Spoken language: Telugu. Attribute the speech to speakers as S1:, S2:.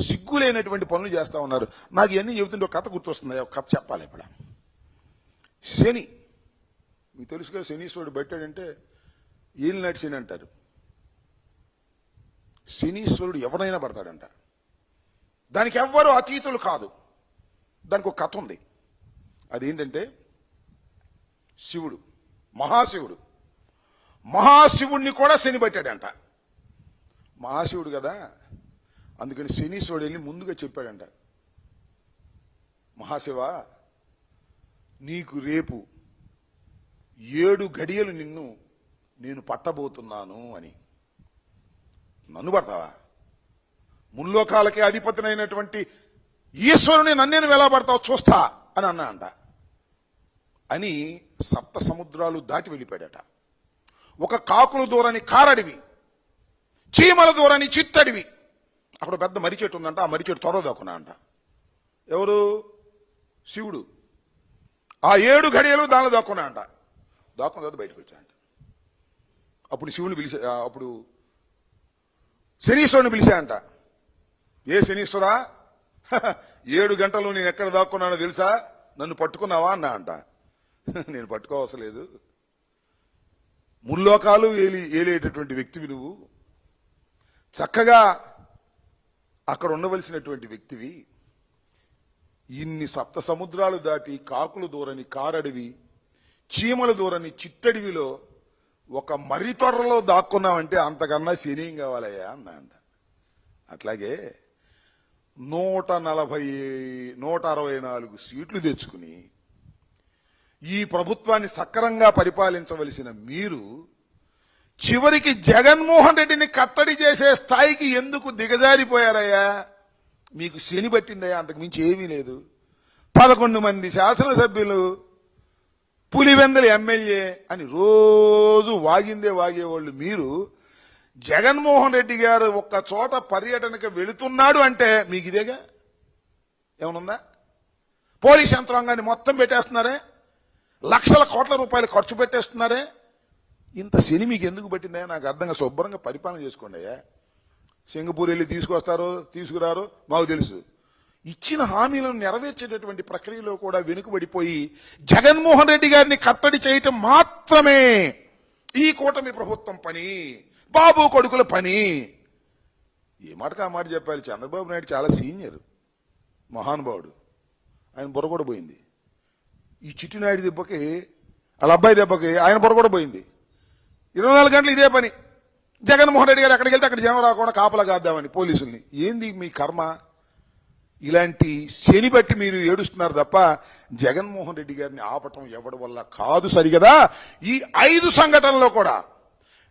S1: సిగ్గులేనటువంటి పనులు చేస్తా ఉన్నారు. నాకు ఇవన్నీ చెబుతుంటే ఒక కథ గుర్తొస్తుంది. ఒక కథ చెప్పాలి ఇప్పుడు. శని మీకు తెలుసుగా, శనీశ్వరుడు పెట్టాడంటే ఏలినాటి శని అంటారు. శనీశ్వరుడు ఎవరైనా పడతాడంట. దానికి ఎవ్వరూ అతీతులు కాదు. దానికి ఒక కథ ఉంది. అదేంటంటే శివుడు, మహాశివుడిని కూడా శని పట్టాడంట. మహాశివుడు కదా, అందుకని శనీశ్వరుడు వెళ్ళి ముందుగా చెప్పాడంట, మహాశివ నీకు రేపు 7 గడియలు నిన్ను నేను పట్టబోతున్నాను అని. నన్ను పడతావా? ముల్లోకాలకే అధిపతినైనటువంటి ఈశ్వరుని నన్నేను ఎలా పడతావు చూస్తా అని అన్నా అంట. అని 7 సముద్రాలు దాటి వెళ్ళిపోయాడట. ఒక కాకులు దూరని కారడివి, చీమల దూరని చిట్టడివి. అక్కడ పెద్ద మర్రి చెట్టు ఉందంట. ఆ మర్రి చెట్టు త్వర దాక్కున్నా అంట. ఎవరు? శివుడు. ఆ 7 గడియలు దానిలో దాక్కున్నా అంట. దాక్కున్న తర్వాత బయటకు వచ్చాయంట. అప్పుడు శివుని అప్పుడు శనీశ్వరుని పిలిచాయంట. ఏ శనీశ్వరా, 7 గంటలు నేను ఎక్కడ దాక్కున్నానో తెలుసా? నన్ను పట్టుకున్నావా అన్నా అంట. నేను పట్టుకోవసరం లేదు, ముల్లోకాలు ఏలేటటువంటి వ్యక్తివి నువ్వు, చక్కగా అక్కడ ఉండవలసినటువంటి వ్యక్తివి. ఇన్ని 7 సముద్రాలు దాటి కాకులు దూరని కారడివి, చీమలు దూరని చిట్టడివిలో ఒక మర్రి తొర్రలో దాక్కున్నావంటే అంతకన్నా శనియం కావాలయ్యా అన్నా అంట. అట్లాగే 164 సీట్లు తెచ్చుకుని ఈ ప్రభుత్వాన్ని సక్రమంగా పరిపాలించవలసిన మీరు చివరికి జగన్మోహన్ రెడ్డిని కట్టడి చేసే స్థాయికి ఎందుకు దిగజారిపోయారయ్యా? మీకు శని పట్టిందయ్యా, అంతకు మించి ఏమీ లేదు. 11 మంది శాసనసభ్యులు, పులివెందల ఎమ్మెల్యే అని రోజు వాగేవాళ్ళు మీరు జగన్మోహన్ రెడ్డి గారు ఒక్క చోట పర్యటనకు వెళుతున్నాడు అంటే మీకు ఇదేగా? ఏమనుందా? పోలీస్ యంత్రాంగాన్ని మొత్తం పెట్టేస్తున్నారే, లక్షల కోట్ల రూపాయలు ఖర్చు పెట్టేస్తున్నారే. ఇంత శని మీకు ఎందుకు పట్టిందా నాకు అర్థంగా? శుభ్రంగా పరిపాలన చేసుకోండి అయ్యా. సింగపూర్ వెళ్ళి తీసుకురారో మాకు తెలుసు. ఇచ్చిన హామీలను నెరవేర్చేటటువంటి ప్రక్రియలో కూడా వెనుకబడిపోయి జగన్మోహన్ రెడ్డి గారిని కట్టడి చేయటం మాత్రమే ఈ కూటమి ప్రభుత్వం పని, బాబు కొడుకుల పని. ఏ మాటకు ఆ మాట చెప్పాలి. చంద్రబాబు నాయుడు చాలా సీనియర్ మహానుభావుడు, ఆయన బుర్ర కూడా పోయింది. ఈ చిట్టినాయుడు దెబ్బకి, వాళ్ళ అబ్బాయి దెబ్బకి ఆయన బుర్ర కూడా పోయింది. 24 గంటలు ఇదే పని. జగన్మోహన్ రెడ్డి గారు ఎక్కడికి వెళ్తే అక్కడ జనం రాకుండా కాపలా కాద్దామని పోలీసుల్ని. ఏంది మీ కర్మ? ఇలాంటి శని బట్టి మీరు ఏడుస్తున్నారు తప్ప జగన్మోహన్ రెడ్డి గారిని ఆపటం ఎవడి వల్ల కాదు. సరిగదా? ఈ 5 సంఘటనలో కూడా